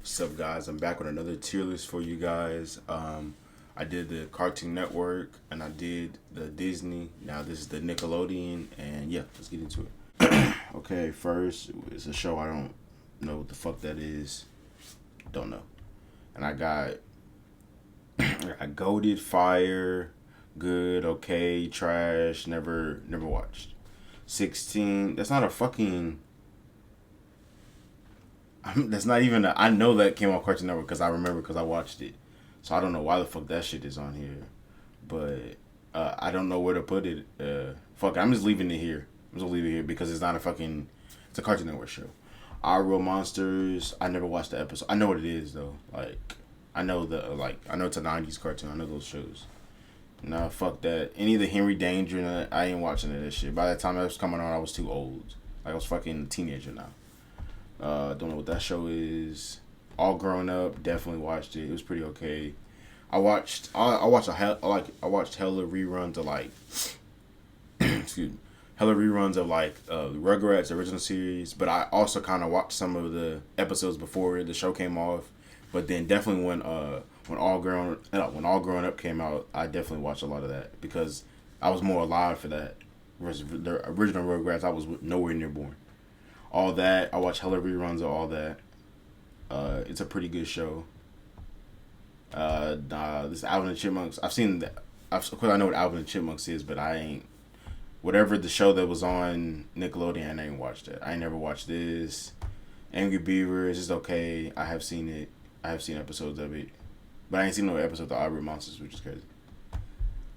What's up, guys? I'm back with another tier list for you guys. I did the Cartoon Network and I did the Disney. Now this is the Nickelodeon, and yeah, let's get into it. Okay, first it's a show I don't know what the fuck that is. Don't know. And I got goated, fire, good, okay, trash, never watched. 16. That's not a fucking. That's not even. I know that came on Cartoon Network because I remember because I watched it. So I don't know why the fuck that shit is on here, but I don't know where to put it. Fuck, I'm just leaving it here. I'm just gonna leave it here because it's not a fucking. It's a Cartoon Network show. Our Real Monsters. I never watched the episode. I know what it is though. I know it's a '90s cartoon. I know those shows. Nah, fuck that. Any of the Henry Danger, I ain't watching that shit. By the time that was coming on, I was too old. Like I was fucking a teenager now. Don't know what that show is. All Grown Up, definitely watched it. It was pretty okay. I watched hella reruns of like excuse me, hella reruns of like Rugrats original series, but I also kind of watched some of the episodes before the show came off. But then definitely when All Grown Up came out, I definitely watched a lot of that because I was more alive for that. Versus the original Rugrats, I was nowhere near born. All that I watch hella reruns of all that. It's a pretty good show. This Alvin and Chipmunks. I've seen that. Of course, I know what Alvin and Chipmunks is, but I ain't. Whatever the show that was on Nickelodeon, I ain't watched it. I ain't never watched this. Angry Beavers is okay. I have seen it. I have seen episodes of it, but I ain't seen no episode of Our Real Monsters, which is crazy.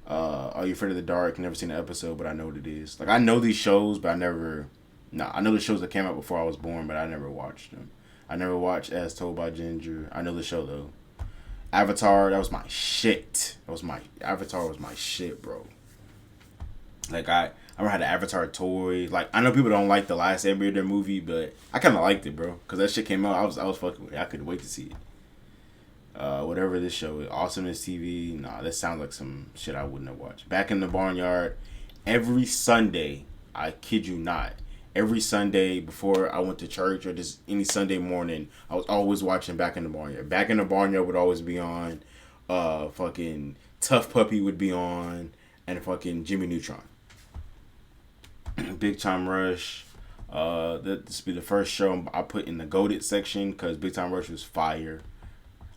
Are You Afraid of the Dark? Never seen an episode, but I know what it is. Like I know these shows, but I never. Nah, I know the shows that came out before I was born, but I never watched them. I never watched As Told by Ginger. I know the show though. Avatar, that was my shit. Avatar was my shit, bro. Like I remember I had the Avatar toy. Like I know people don't like the last Airbender movie, but I kind of liked it, bro. Cause that shit came out, I was fucking with it. I couldn't wait to see it. Whatever this show is, Awesomeness TV. Nah, that sounds like some shit I wouldn't have watched. Back in the Barnyard, every Sunday. I kid you not. Every Sunday before I went to church or just any Sunday morning, I was always watching Back in the Barnyard. Back in the Barnyard would always be on. Fucking Tough Puppy would be on, and fucking Jimmy Neutron. Big Time Rush. This would be the first show I put in the goated section because Big Time Rush was fire.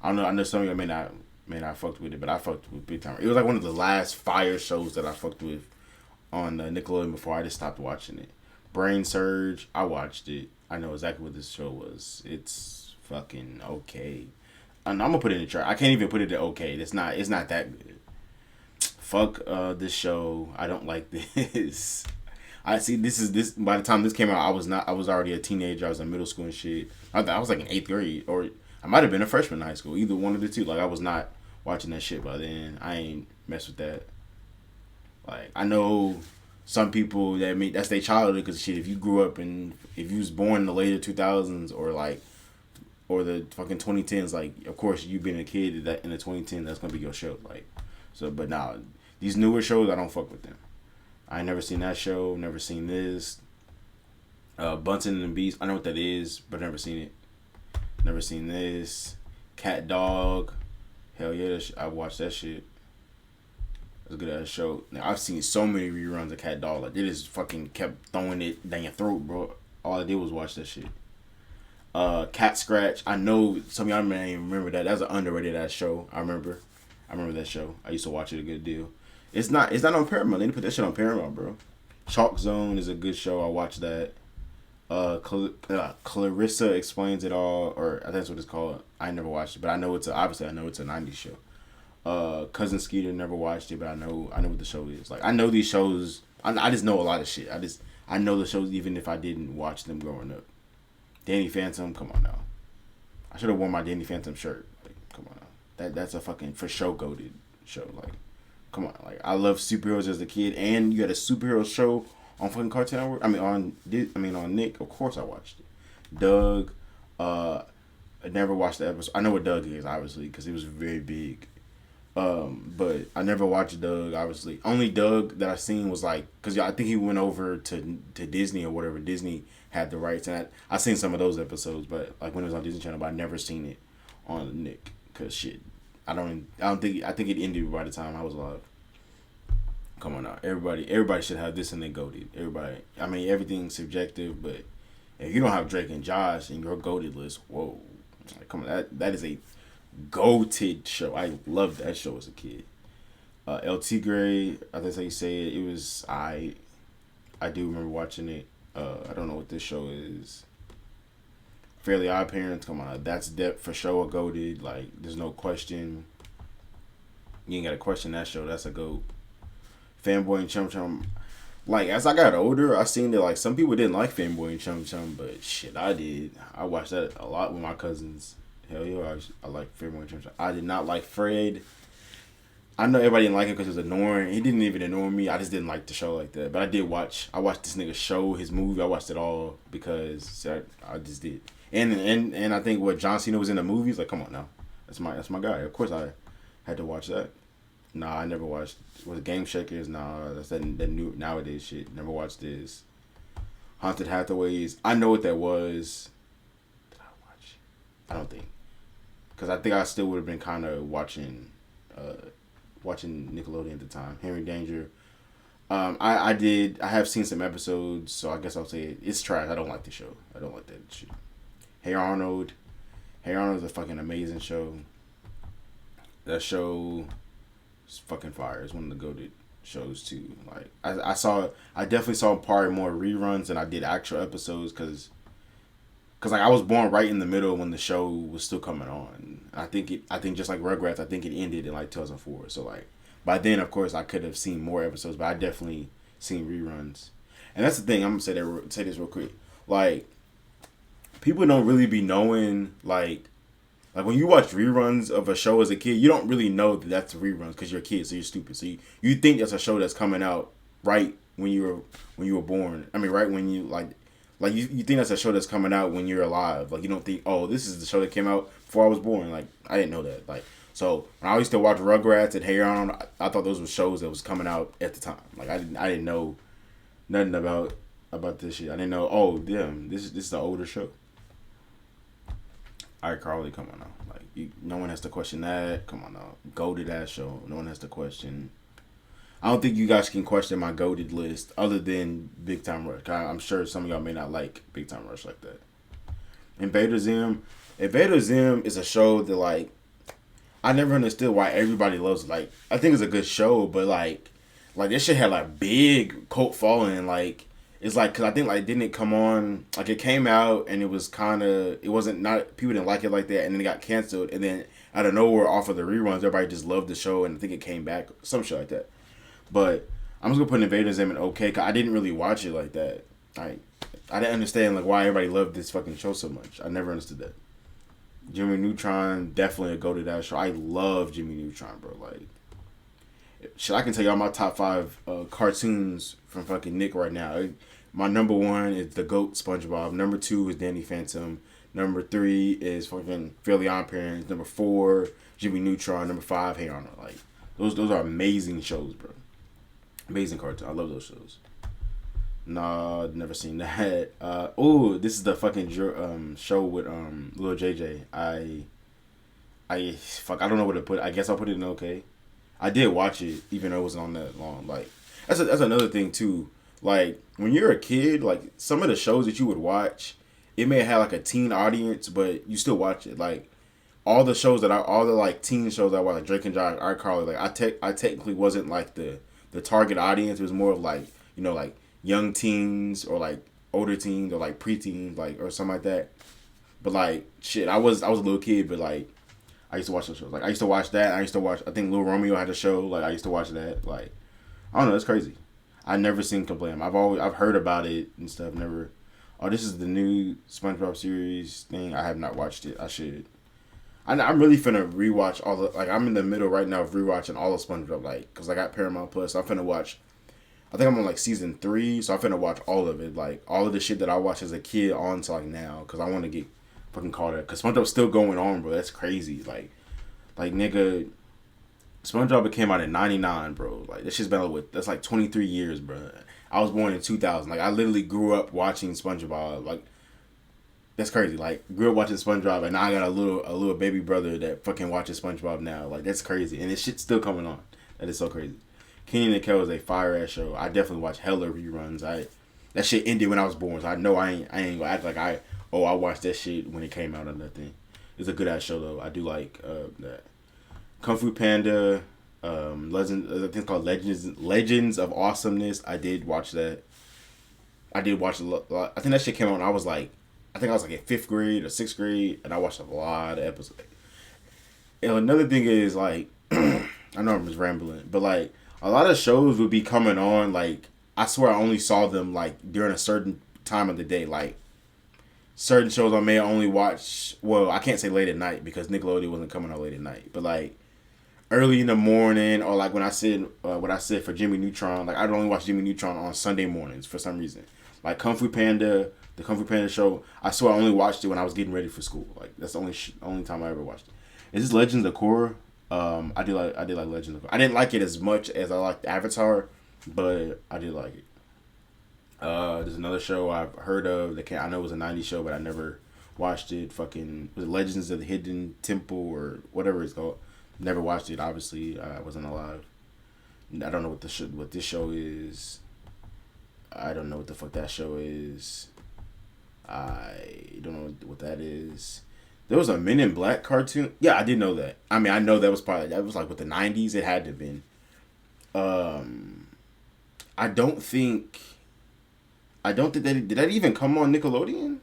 I don't know. I know some of you may not fucked with it, but I fucked with Big Time. It was like one of the last fire shows that I fucked with on Nickelodeon before I just stopped watching it. Brain Surge, I watched it. I know exactly what this show was. It's fucking okay. And I'm gonna put it in the chart. I can't even put it at okay. It's not that good. Fuck this show. I don't like this. I see this by the time this came out, I was already a teenager. I was in middle school and shit. I was like in 8th grade, or I might have been a freshman in high school. Either one of the two. Like I was not watching that shit by then. I ain't mess with that. Like I know some people that's their childhood because shit. If you grew up and if you was born in the later 2000s or the fucking 2010s, like of course you being a kid that in the 2010s that's gonna be your show. Like so, but now these newer shows I don't fuck with them. I ain't never seen that show. Never seen this. Bunsen and the Beast. I know what that is, but never seen it. Never seen this. Cat Dog. Hell yeah, I watched that shit. It was a good ass show. Now I've seen so many reruns of Cat Dog. Like they just fucking kept throwing it down your throat, bro. All I did was watch that shit. Cat Scratch. I know some of y'all may even remember that. That's an underrated ass show. I remember that show. I used to watch it a good deal. It's not on Paramount. They didn't put that shit on Paramount, bro. Chalk Zone is a good show. I watched that. Clarissa Explains It All, or I think that's what it's called. I never watched it, but I know it's a 90s show. Cousin Skeeter, never watched it, but I know what the show is. Like I know these shows. I just know a lot of shit. I know the shows even if I didn't watch them growing up. Danny Phantom, come on now. I should have worn my Danny Phantom shirt. Like, come on now. That's a fucking for show goated show. Like, come on. Like, I love superheroes as a kid, and you had a superhero show on fucking Cartoon Network. On Nick. Of course, I watched it. Doug. I never watched the episode. I know what Doug is, obviously, because he was very big. But I never watched Doug, obviously. Only Doug that I seen was like, because I think he went over to Disney or whatever. Disney had the rights, and I seen some of those episodes, but like when it was on Disney Channel, but I never seen it on Nick, cause shit, I think it ended by the time I was alive. Come on now, everybody should have this in their goated. Everybody, I mean everything's subjective, but if you don't have Drake and Josh in your goated list, whoa, like, come on, that is a goated show. I loved that show as a kid. El Tigre, I think that's how you say it. It was I do remember watching it. I don't know what this show is. Fairly Odd Parents, come on, that's depth for sure. A goated, like there's no question. You ain't gotta question that show. That's a goat. Fanboy and Chum Chum. Like as I got older, I seen that like some people didn't like Fanboy and Chum Chum, but shit, I did. I watched that a lot with my cousins. Hell yeah, I like Fanboy and Chum Chum. I did not like Fred. I know everybody didn't like him because it was annoying. He didn't even annoy me. I just didn't like the show like that. But I watched this nigga show, his movie. I watched it all because I just did. And I think what John Cena was in the movies. Like, come on now, that's my guy. Of course I had to watch that. Nah, I never watched. Was it Game Shakers? Nah, that's that new nowadays shit. Never watched this. Haunted Hathaways. I know what that was. Did I watch? I don't think. Because I think I still would have been kind of watching Nickelodeon at the time. Henry Danger. I have seen some episodes, so I guess I'll say it's trash. I don't like the show. I don't like that shit. Hey Arnold. Hey Arnold's a fucking amazing show. That show is fucking fire. It's one of the goated shows too. Like I definitely saw probably more reruns than I did actual episodes because like I was born right in the middle when the show was still coming on. I think just like Rugrats, I think it ended in like 2004. So like by then, of course, I could have seen more episodes, but I definitely seen reruns. And that's the thing. I'm gonna say this real quick. Like people don't really be knowing like when you watch reruns of a show as a kid, you don't really know that that's reruns because you're a kid, so you're stupid. So you think that's a show that's coming out right when you were born. I mean, right when you like you think that's a show that's coming out when you're alive. Like you don't think, oh, this is the show that came out before I was born. Like I didn't know that. Like so when I used to watch Rugrats and Hey Arnold, I thought those were shows that was coming out at the time. Like I didn't know nothing about this shit. I didn't know. Oh, damn, this is the older show. iCarly, come on now. Like, no one has to question that. Come on now. Goated ass show. No one has to question. I don't think you guys can question my goated list other than Big Time Rush. I'm sure some of y'all may not like Big Time Rush like that. Invader Zim. Invader Zim is a show that, like, I never understood why everybody loves it. Like, I think it's a good show, but, like this shit had, like, big cult following. Like, it's like, cause I think like didn't it come on like it came out and it was kind of it wasn't not people didn't like it like that and then it got canceled and then out of nowhere off of the reruns everybody just loved the show and I think it came back some shit like that. But I'm just gonna put Invader Zim in okay cause I didn't really watch it like that. I didn't understand like why everybody loved this fucking show so much. I never understood that. Jimmy Neutron definitely a go to that show. I love Jimmy Neutron, bro. Like shit, I can tell y'all my top 5 cartoons from fucking Nick right now. My number 1 is the GOAT SpongeBob. Number 2 is Danny Phantom. Number 3 is fucking fairlyoddparents. Parents. Number 4, Jimmy Neutron. Number 5, Hey Arnold. Like those are amazing shows, bro. Amazing cartoon. I love those shows. Nah, never seen that. This is the fucking show with Lil JJ. I don't know what to put. I guess I'll put it in okay. I did watch it even though it wasn't on that long. Like that's another thing too. Like when you're a kid, like some of the shows that you would watch, it may have like a teen audience, but you still watch it. Like all the like teen shows I watched, like Drake and Josh, iCarly, like I technically wasn't like the target audience. It was more of like like young teens or like older teens or like preteens like or something like that. But like shit, I was a little kid, but like I used to watch those shows. Like I used to watch that. I think Lil Romeo had a show. Like I used to watch that. Like I don't know, it's crazy. I never seen Complain. I've heard about it and stuff. Never. Oh, this is the new SpongeBob series thing. I have not watched it. I should. I'm really finna rewatch all the I'm in the middle right now of rewatching all of SpongeBob like because I got Paramount Plus. So I'm finna watch. I think I'm on like season 3, so I'm finna watch all of it. Like all of the shit that I watched as a kid on to like now because I want to get fucking caught up. Because SpongeBob's still going on, bro. That's crazy. Like nigga. SpongeBob came out in '99, bro. Like this shit's been that's like 23 years, bro. I was born in 2000. Like I literally grew up watching SpongeBob. Like that's crazy. Like grew up watching SpongeBob, and now I got a little baby brother that fucking watches SpongeBob now. Like that's crazy, and this shit's still coming on. That is so crazy. Kenan and Kel is a fire ass show. I definitely watch hella reruns. That shit ended when I was born, so I know I ain't gonna act like I watched that shit when it came out or nothing. It's a good ass show though. I do like that. Kung Fu Panda, Legends. I think it's called Legends of Awesomeness. I did watch that. I did watch a lot. I think that shit came out when I was like, I think I was like in 5th grade or 6th grade, and I watched a lot of episodes. And another thing is like, I know I'm just rambling, but like a lot of shows would be coming on. Like I swear I only saw them like during a certain time of the day. Like certain shows I may only watch. Well, I can't say late at night because Nickelodeon wasn't coming out late at night, but like early in the morning, or like when I said what I said for Jimmy Neutron. Like I'd only watch Jimmy Neutron on Sunday mornings for some reason. Like Kung Fu Panda, the Kung Fu Panda show. I swear I only watched it when I was getting ready for school. Like that's the only time I ever watched it. Is this Legends of Korra? I did like Legends of Korra. I didn't like it as much as I liked Avatar, but I did like it. There's another show I've heard of that I know it was a 90s show, but I never watched it. Fucking was it Legends of the Hidden Temple or whatever it's called. Never watched it. Obviously, I wasn't alive. I don't know what this show is. I don't know what the fuck that show is. I don't know what that is. There was a Men in Black cartoon. Yeah, I did know that. I mean, I know that was like with the 90s. It had to have been. I don't think did that even come on Nickelodeon?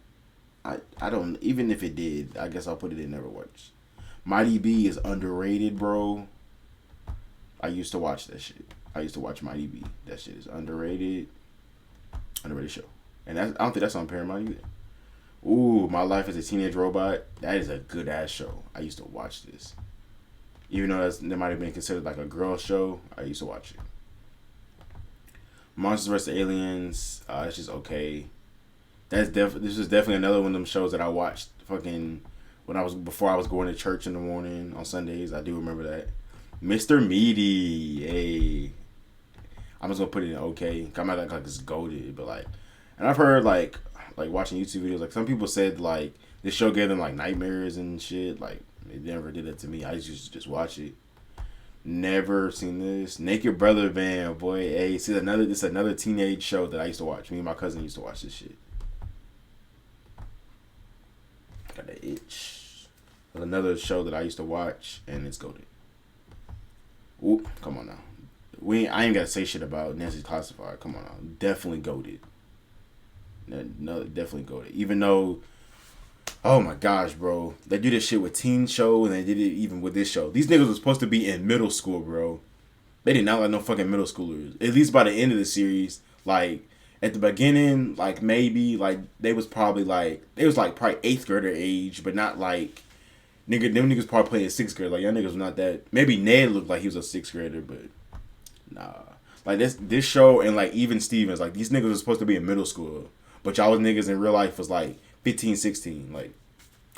I don't, even if it did, I guess I'll put it in never watched. Mighty B is underrated, bro. I used to watch that shit. I used to watch Mighty B. That shit is underrated. Underrated show. And I don't think that's on Paramount either. Ooh, My Life as a Teenage Robot. That is a good ass show. I used to watch this. Even though that might have been considered like a girl show, I used to watch it. Monsters vs. Aliens. It's just okay. This is definitely another one of them shows that I watched fucking before I was going to church in the morning on Sundays. I do remember that. Mr. Meaty. Hey. I'm just gonna put it in okay. I'm not like it's goated, but like, and I've heard like watching YouTube videos, like some people said like this show gave them like nightmares and shit. Like it never did that to me. I used to just watch it. Never seen this. Naked Brother Band, boy. Hey, this is another teenage show that I used to watch. Me and my cousin used to watch this shit. Got an itch. There's another show that I used to watch, and it's goated. Oop, come on now. I ain't gotta say shit about Nancy Classified. Come on now. Definitely goated. No, definitely goated. Even though, oh my gosh, bro. They do this shit with teen show, and they did it even with this show. These niggas were supposed to be in middle school, bro. They did not like no fucking middle schoolers. At least by the end of the series, like, at the beginning, like, maybe, like, they was probably 8th grader age, but not like, them niggas probably playing 6th grade. Like, y'all niggas was not that. Maybe Ned looked like he was a 6th grader, but nah. Like, this show, and, like, even Stevens, like, these niggas were supposed to be in middle school, but y'all niggas in real life was, like, 15, 16, like,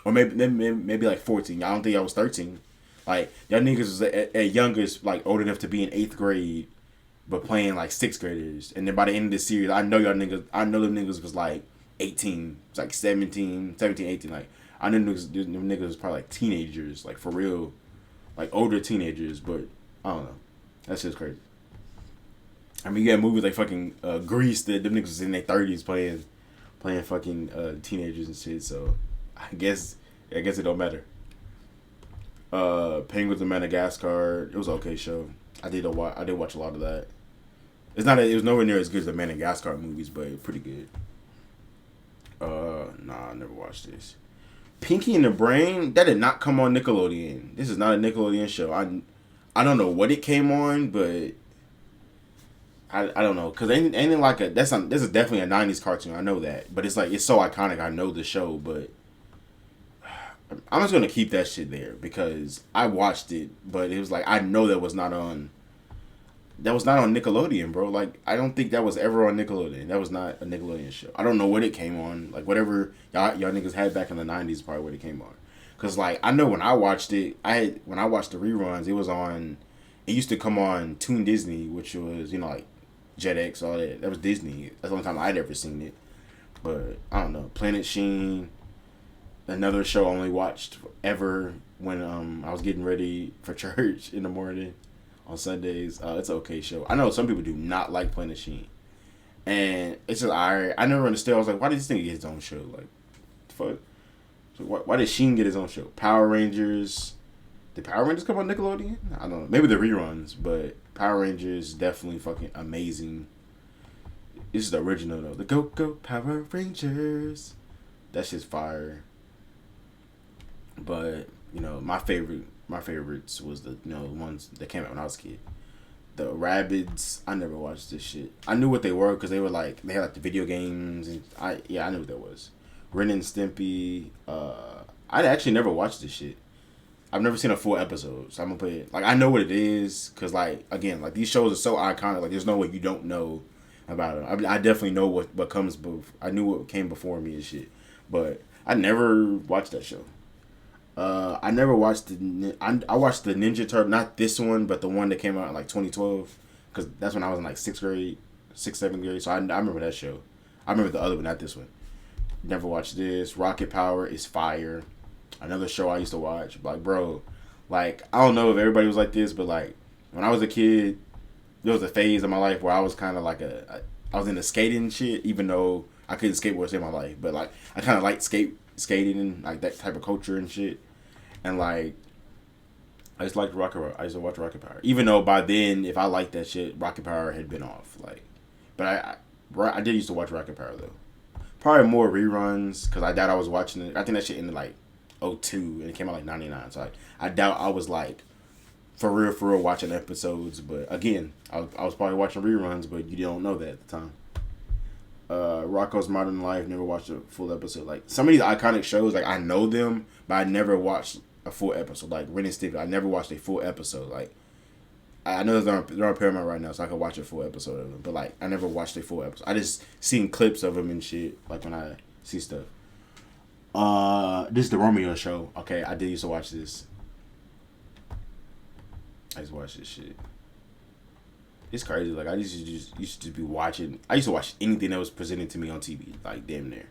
or maybe like 14. I don't think I was 13. Like, y'all niggas was at youngest, like, old enough to be in 8th grade, but playing, like, 6th graders. And then by the end of the series, I know them niggas was, like, 18. It's like 17, 18. Like, I know them niggas was probably, like, teenagers, like, for real. Like, older teenagers, but, I don't know. That's just crazy. I mean, you got movies like fucking Grease that them niggas was in their 30s playing fucking teenagers and shit, so I guess it don't matter. Penguins of Madagascar, it was an okay show. I did watch a lot of that. It was nowhere near as good as the Madagascar movies, but pretty good. Nah, I never watched this. Pinky and the Brain, that did not come on Nickelodeon. This is not a Nickelodeon show. I don't know what it came on, but I don't know, cause ain't like this is definitely a 90s cartoon. I know that, but it's like it's so iconic. I know the show, but I'm just gonna keep that shit there because I watched it, but it was like I know that was not on Nickelodeon, bro. Like I don't think that was ever on Nickelodeon. That was not a Nickelodeon show. I don't know what it came on. Like whatever y'all niggas had back in the 90s, is probably what it came on. Cause like I know when I watched it, when I watched the reruns, it was on. It used to come on Toon Disney, which was like Jetix, all that. That was Disney. That's the only time I'd ever seen it. But I don't know. Planet Sheen, another show I only watched ever when I was getting ready for church in the morning on Sundays. It's an okay show. I know some people do not like Planet Sheen, and it's just alright. I never understood. I was like, why did this thing get his own show? Like, fuck. So why did Sheen get his own show? Power Rangers. Did Power Rangers come on Nickelodeon? I don't know. Maybe the reruns, but Power Rangers definitely fucking amazing. This is the original though. The Go Power Rangers. That shit's fire. But you know, my favorites was the ones that came out when I was a kid. The Rabbids. I never watched this shit. I knew what they were because they had like the video games and I knew what that was. Ren and Stimpy. I actually never watched this shit. I've never seen a full episode, so I'm gonna put it like I know what it is because like again like these shows are so iconic. Like there's no way you don't know about it. I definitely know what comes. I knew what came before me and shit, but I never watched that show. I never watched I watched the Ninja Turtle, not this one, but the one that came out in like 2012, because that's when I was in like 6th, 7th grade. So I remember that show. I remember the other one, not this one. Never watched this. Rocket Power is fire. Another show I used to watch. Like, bro, like, I don't know if everybody was like this, but, like, when I was a kid, there was a phase of my life where I was kind of like I was into skating shit, even though I couldn't skateboard in my life. But, like, I kind of liked skating and, like, that type of culture and shit. And, like, I just liked I used to watch Rocket Power. Even though by then, if I liked that shit, Rocket Power had been off. Like, but I did used to watch Rocket Power, though. Probably more reruns, because I doubt I was watching it. I think that shit ended, like, 02 and it came out like 99, so I doubt I was like for real watching episodes, but again I was probably watching reruns, but you don't know that at the time. Rocko's Modern Life, never watched a full episode. Like some of these iconic shows, like I know them, but I never watched a full episode. Like Ren and Stimpy, I never watched a full episode. Like I know they're on Paramount right now, so I could watch a full episode of them, but like I never watched a full episode. I just seen clips of them and shit, like when I see stuff. This is the Romeo show. Okay, I did used to watch this. I used to watch this shit. It's crazy. Like I used to be watching. I used to watch anything that was presented to me on TV. Like damn near.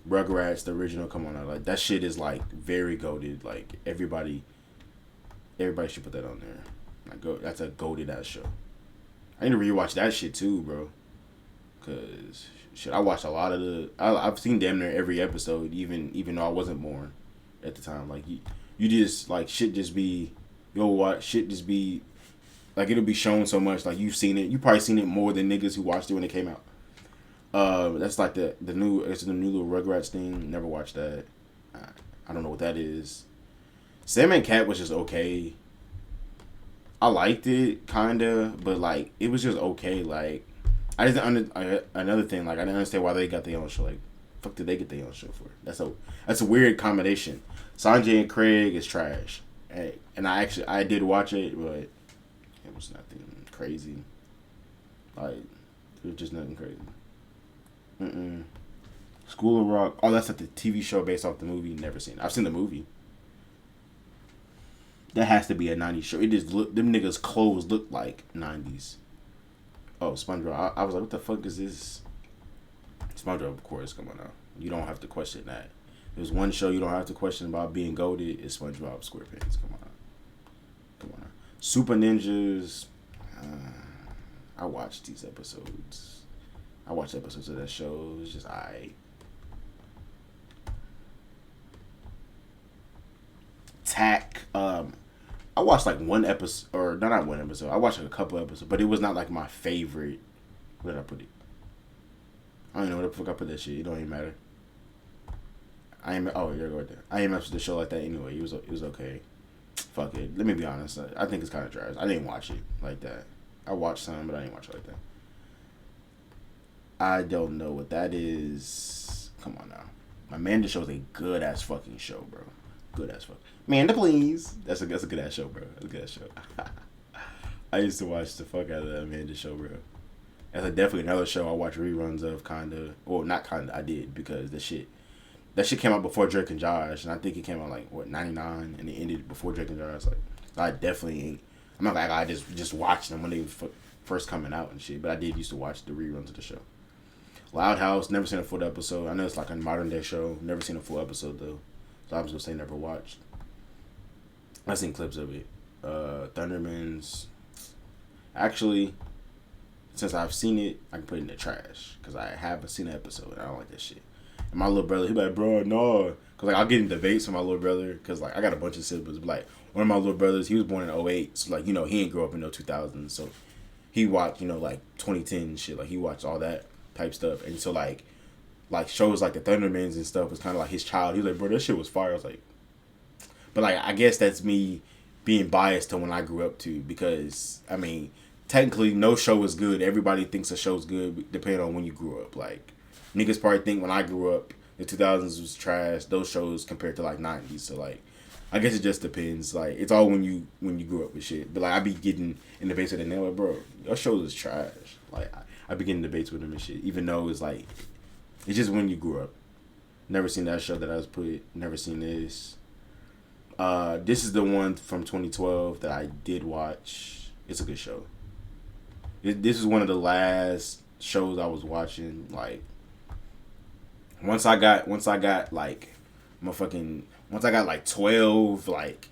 Rugrats, the original. Come on, like that shit is like very goated. Like everybody should put that on there. Like that's a goated ass show. I need to rewatch that shit too, bro. Cause shit, I watched a lot of I've seen damn near every episode, even though I wasn't born at the time. Like you just like shit just be shit just be like it'll be shown so much. Like you've seen it, you probably seen it more than niggas who watched it when it came out. That's like the new little Rugrats thing. Never watched that. I don't know what that is. Sam and Cat was just okay. I liked it kinda, but like it was just okay. Like. I didn't another thing, like I didn't understand why they got their own show. Like, fuck did they get their own show for? That's a weird combination. Sanjay and Craig is trash, and I did watch it, but it was nothing crazy. Like it was just nothing crazy. School of Rock. Oh, that's like the TV show based off the movie. Never seen it. I've seen the movie. That has to be a 90s show. It just them niggas' clothes look like 90s. Oh, SpongeBob. I was like, what the fuck is this? SpongeBob, of course, come on now. You don't have to question that. There's one show you don't have to question about being goated is SpongeBob SquarePants. Come on now. Super Ninjas. I watched these episodes. I watched episodes of that show. It's just Tack. I watched like one episode, or not one episode. I watched like a couple episodes, but it was not like my favorite. Where did I put it? I don't even know where the fuck I put that shit. It don't even matter. You're right there. I ain't mess with the show like that anyway. It was okay. Fuck it. Let me be honest. I think it's kind of trash. I didn't watch it like that. I watched some, but I didn't watch it like that. I don't know what that is. Come on now. Amanda Show is a good ass fucking show, bro. Good ass fuck. Amanda, please. That's a good ass show, bro. That's a good ass show. I used to watch the fuck out of the Amanda Show, bro. That's definitely another show I watch reruns of, kinda. Well, not kinda. I did because that shit came out before Drake and Josh, and I think it came out like 99, and it ended before Drake and Josh. Like I definitely ain't. I'm not like I just watched them when they first coming out and shit. But I did used to watch the reruns of the show. Loud House, never seen a full episode. I know it's like a modern day show. Never seen a full episode though. So I was gonna say never watched. I've seen clips of it. Thundermans. Actually, since I've seen it, I can put it in the trash because I haven't seen an episode. I don't like that shit. And my little brother, he be like, bro, no, because like I'll get in debates with my little brother because like I got a bunch of siblings. But like one of my little brothers, he was born in '08, so like he ain't grow up in no 2000s, so he watched like 2010 shit. Like he watched all that type stuff, and so like shows like the Thundermans and stuff was kind of like his child. He was like, bro, that shit was fire. I was like, but like I guess that's me being biased to when I grew up too, because I mean technically no show is good. Everybody thinks a show's good depending on when you grew up. Like niggas probably think when I grew up the 2000s was trash, those shows compared to like 90s. So like I guess it just depends. Like it's all when you grew up with shit. But like I be getting in debates with them, like, bro, your shows is trash. Like I be getting debates with them and shit, even though it's like it's just when you grew up. Never seen that show that I was put. Never seen this. This is the one from 2012 that I did watch. It's a good show. This is one of the last shows I was watching. Like once I got like once I got like 12, like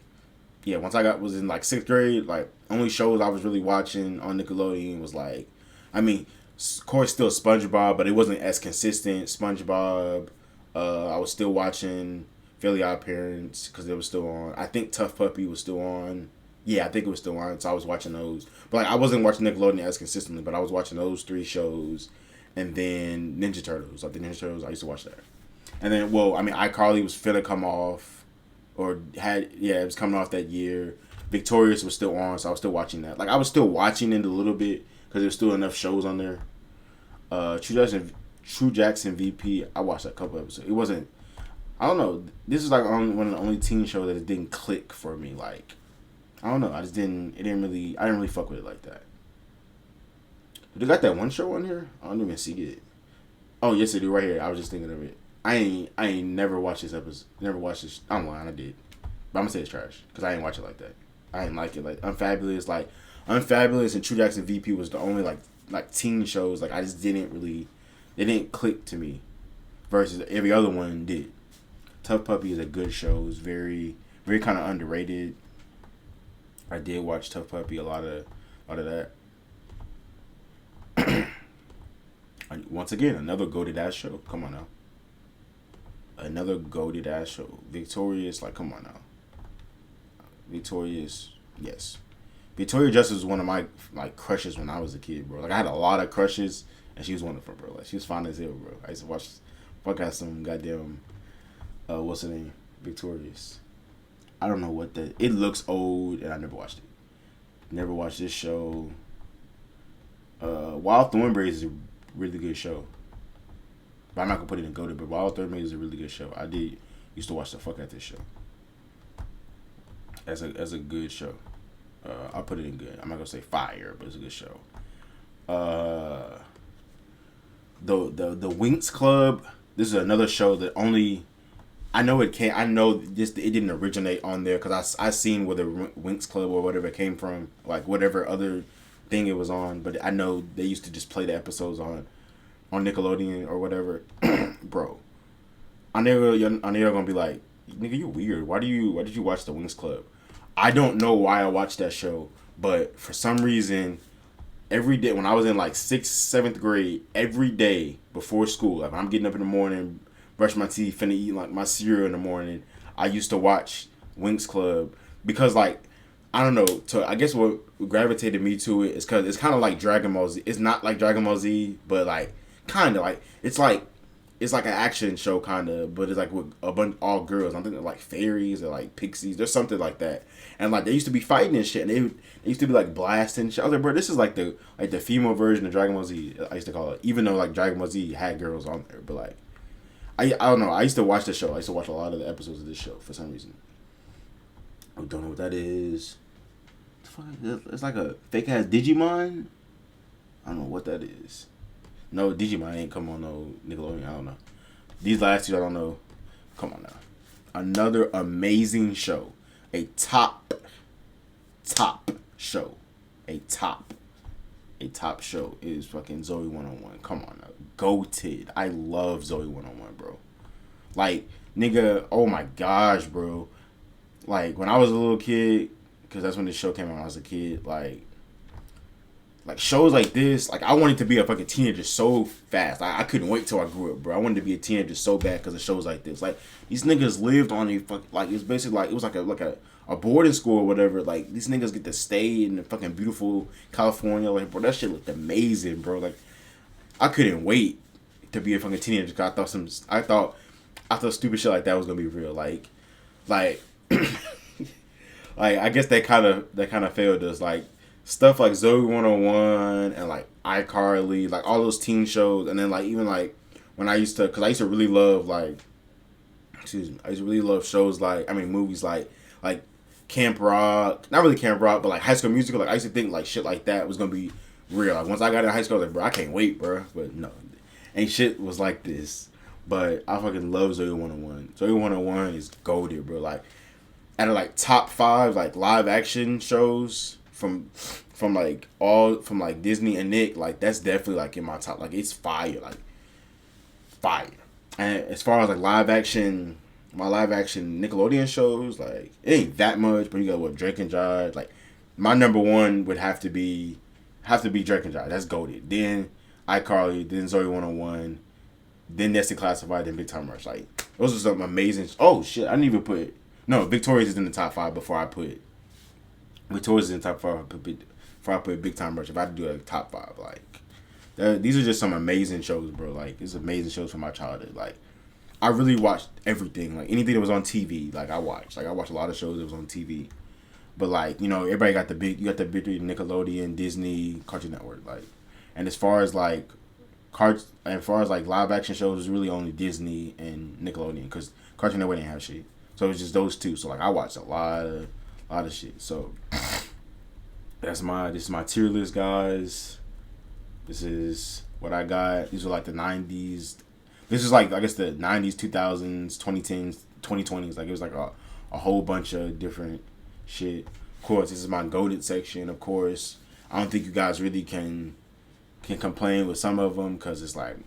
yeah, once I was in like 6th grade, like only shows I was really watching on Nickelodeon was like, I mean, of course still SpongeBob, but it wasn't as consistent. SpongeBob, I was still watching fairlyoddparents because it was still on. I think Tough Puppy was still on. Yeah, I think it was still on, so I was watching those. But like I wasn't watching Nickelodeon as consistently, but I was watching those 3 shows, and then Ninja Turtles. Like the Ninja Turtles, I used to watch that. And then, well, I mean, iCarly was finna come off, it was coming off that year. Victorious was still on, so I was still watching that. Like I was still watching it a little bit because there's still enough shows on there. True Jackson VP, I watched a couple episodes. It wasn't, I don't know. This is like one of the only teen shows that it didn't click for me. Like, I don't know. I didn't really fuck with it like that. They got that one show on here? I don't even see it. Oh, yes, they do right here. I was just thinking of it. I ain't never watched this episode. Never watched this. I'm lying. I did. But I'm gonna say it's trash because I ain't watch it like that. I ain't like it. Like Unfabulous and True Jackson VP was the only like teen shows. Like I just didn't really, they didn't click to me. Versus every other one did. Tough Puppy is a good show. It's very, very kind of underrated. I did watch Tough Puppy, a lot of that. Once again, another goated ass show. Come on now. Another goated ass show. Victorious, like, come on now. Victorious, yes. Victoria Justice was one of my like crushes when I was a kid, bro. Like I had a lot of crushes, and she was one of them, bro. Like she was fine as hell, bro. I used to watch. Fuck out some goddamn. What's her name? Victorious. I don't know what that. It looks old, and I never watched it. Never watched this show. Wild Thornberrys is a really good show. But I'm not gonna put it in goated, but Wild Thornberrys is a really good show. I used to watch the fuck out this show. As a good show. I'll put it in good. I'm not gonna say fire, but it's a good show. The Winx Club. This is another show that only I know it came. I know this. It didn't originate on there because I seen where the Winx Club or whatever it came from, like whatever other thing it was on. But I know they used to just play the episodes on Nickelodeon or whatever. Bro, I know you're gonna be like, nigga, you weird. Why did you watch the Winx Club? I don't know why I watched that show, but for some reason, every day when I was in like 6th, 7th grade, every day before school, like when I'm getting up in the morning, brush my teeth, finna eat like my cereal in the morning, I used to watch Winx Club because like, I don't know, I guess what gravitated me to it is because it's kind of like Dragon Ball Z. It's not like Dragon Ball Z, but like kind of like it's like an action show kind of, but it's like with a bunch all girls. I'm thinking like fairies or like pixies. There's something like that, and like they used to be fighting and shit, and they used to be like blasting shit. I was like, bro, this is like the female version of Dragon Ball Z. I used to call it, even though like Dragon Ball Z had girls on there, but like I don't know. I used to watch the show. I used to watch a lot of the episodes of this show for some reason. I don't know what that is. It's like a fake ass Digimon. I don't know what that is. No, Digimon ain't come on no Nickelodeon. I don't know. These last two, I don't know. Come on now. Another amazing show. A top show. A top a top show is fucking Zoe 101. Come on now. Goated. I love Zoe 101, bro. Like, nigga, oh my gosh, bro. Like, when I was a little kid, because that's when this show came out when I was a kid, like shows like this, like, I wanted to be a fucking teenager so fast. I couldn't wait till I grew up, bro. I wanted to be a teenager so bad because of shows like this. Like, these niggas lived on a fucking, like, it's basically like, it was like a boarding school or whatever. Like, these niggas get to stay in the fucking beautiful California. Like, bro, that shit looked amazing, bro. Like, I couldn't wait to be a fucking teenager because I thought stupid shit like that was gonna be real. Like, like I guess that kind of failed us. Like, stuff like Zoe 101 and like iCarly, like all those teen shows, and then like even like when I used to really love like, I used to really love shows like, I mean movies like Camp Rock, not really Camp Rock, but like High School Musical. Like, I used to think like shit like that was gonna be real. Like, once I got in high school, I was like, bro, I can't wait, bro. But no, ain't shit was like this. But I fucking love Zoe 101. Zoe 101 is goated, bro. Like, out of like top 5 like live action shows from Disney and Nick, like, that's definitely like in my top. Like, it's fire, like fire. And as far as like my live action Nickelodeon shows, like, it ain't that much, but you got what, Drake and Josh. Like, my number one would have to be Drake and Josh. That's goated. Then iCarly, then Zoe 101, then Nessie Classified, then Big Time Rush. Like, those are some amazing. Oh shit, I didn't even put. No, Victorious is in the top 5 before I put. Victorious is in the top 5 before I put Big Time Rush. If I had to do a top 5, like, these are just some amazing shows, bro. Like, these amazing shows from my childhood. Like, I really watched everything. Like, anything that was on TV, like, I watched. Like, I watched a lot of shows that was on TV. But, like, you know, everybody got the big three: Nickelodeon, Disney, Cartoon Network. Like, and as far as like live action shows, it's really only Disney and Nickelodeon, because Cartoon Network didn't have shit. So it's just those two. So like, I watched a lot of shit. So this is my tier list, guys. This is what I got. These are like the 90s. This is like, I guess, the 90s, 2000s, 2010s, 2020s. Like, it was like a whole bunch of different shit. Of course, this is my goated section. Of course, I don't think you guys really can complain with some of them, because it's like,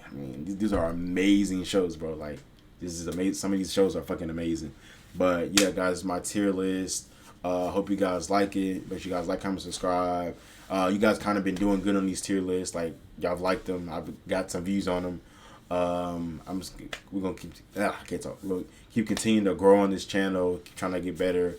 I mean, these are amazing shows, bro. Like, this is amazing. Some of these shows are fucking amazing. But yeah, guys, my tier list. Hope you guys like it. Make sure you guys like, comment, subscribe. You guys kind of been doing good on these tier lists. Like, y'all have liked them. I've got some views on them. We're gonna keep. I can't talk. We'll keep continuing to grow on this channel. Keep trying to get better.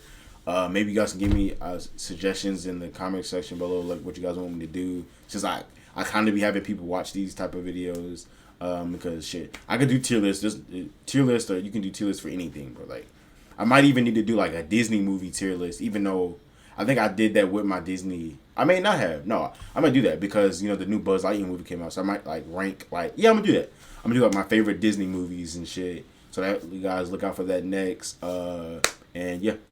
Maybe you guys can give me suggestions in the comment section below, like what you guys want me to do. Since I kind of be having people watch these type of videos. Because shit, I could do tier lists. Just tier list, or you can do tier list for anything, bro. Like, I might even need to do like a Disney movie tier list, even though I think I did that with my Disney. I may not have. No, I'm gonna do that because, you know, the new Buzz Lightyear movie came out, so I might like rank, like, yeah, I'm gonna do that. I'm gonna do like my favorite Disney movies and shit. So that you guys look out for that next. And yeah.